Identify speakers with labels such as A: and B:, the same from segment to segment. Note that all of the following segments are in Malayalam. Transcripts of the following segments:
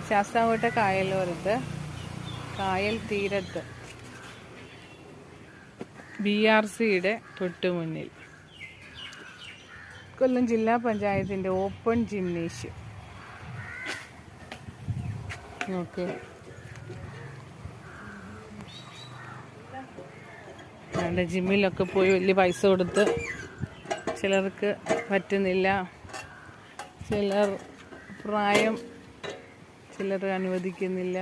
A: ശാസ്താംകോട്ട കായലോരത്ത് കായൽ തീരത്ത് BRCയുടെ തൊട്ടുമുന്നിൽ കൊല്ലം ജില്ലാ പഞ്ചായത്തിൻ്റെ ഓപ്പൺ ജിംനേഷ്യം. ഓക്കെ, അവിടെ ജിമ്മിലൊക്കെ പോയി വലിയ പൈസ കൊടുത്ത് ചിലർക്ക് പറ്റുന്നില്ല, ചിലർ പ്രായം ചിലർ അനുവദിക്കുന്നില്ല.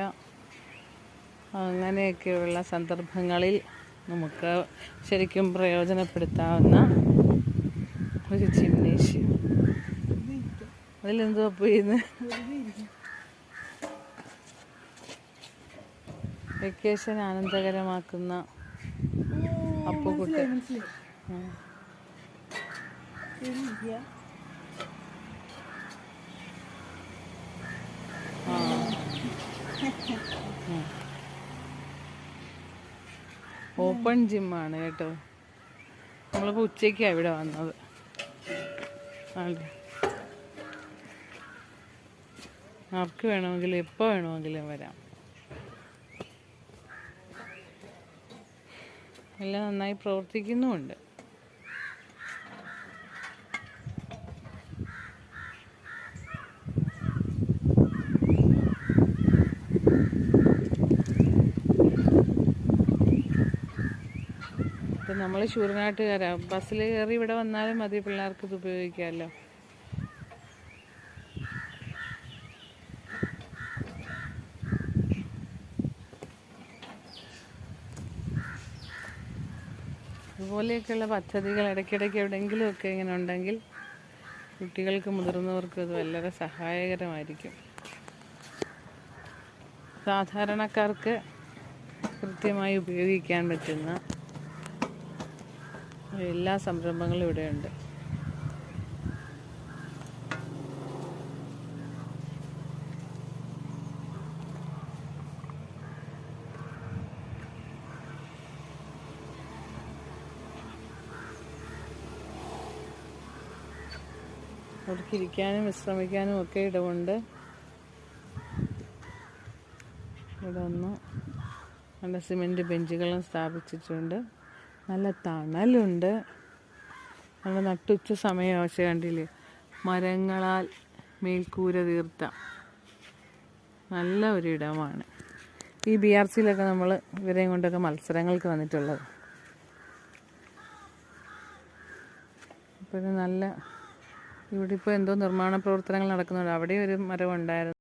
A: അങ്ങനെയൊക്കെയുള്ള സന്ദർഭങ്ങളിൽ നമുക്ക് ശരിക്കും പ്രയോജനപ്പെടുത്താവുന്ന ഒരു ജിംനേഷ്യം. അതിലെന്തോ പോയിന്ന് വെക്കേഷൻ ആനന്ദകരമാക്കുന്ന അപ്പുകുട്ടൻ. ഓപ്പൺ ജിമ്മാണ് കേട്ടോ. നമ്മളിപ്പോൾ ഉച്ചയ്ക്കാണ് ഇവിടെ വന്നത്. ആർക്ക് വേണമെങ്കിലും എപ്പോൾ വേണമെങ്കിലും വരാം. എല്ലാം നന്നായി പ്രവർത്തിക്കുന്നുമുണ്ട്. ഇപ്പം നമ്മൾ ശൂരനാട്ടുകാരാണ്. ബസ്സിൽ കയറി ഇവിടെ വന്നാലും മതി, പിള്ളേർക്ക് ഇത് ഉപയോഗിക്കാമല്ലോ. ഇതുപോലെയൊക്കെയുള്ള പദ്ധതികൾ ഇടയ്ക്കിടയ്ക്ക് എവിടെയെങ്കിലുമൊക്കെ ഇങ്ങനെ ഉണ്ടെങ്കിൽ കുട്ടികൾക്ക് മുതിർന്നവർക്കും ഇത് വളരെ സഹായകരമായിരിക്കും. സാധാരണക്കാർക്ക് കൃത്യമായി ഉപയോഗിക്കാൻ പറ്റുന്ന എല്ലാ സംരംഭങ്ങളും ഇവിടെയുണ്ട്. അവർക്ക് ഇരിക്കാനും വിശ്രമിക്കാനും ഒക്കെ ഇടമുണ്ട്. ഇവിടെ ഒന്ന് നല്ല സിമെൻറ്റ് ബെഞ്ചുകളും സ്ഥാപിച്ചിട്ടുണ്ട്. നല്ല തണലുണ്ട്. നല്ല നട്ടുച്ച സമയം പക്ഷേ കണ്ടില്ലേ, മരങ്ങളാൽ മേൽക്കൂര തീർത്ത നല്ല ഒരിടമാണ്. ഈ BRCയിലൊക്കെ നമ്മൾ ഇവരെയും കൊണ്ടൊക്കെ മത്സരങ്ങൾക്ക് വന്നിട്ടുള്ളത്. പിന്നെ നല്ല ഇവിടെ ഇപ്പോൾ എന്തോ നിർമ്മാണ പ്രവർത്തനങ്ങൾ നടക്കുന്നുണ്ട്. അവിടെ ഒരു മരം ഉണ്ടായിരുന്നു.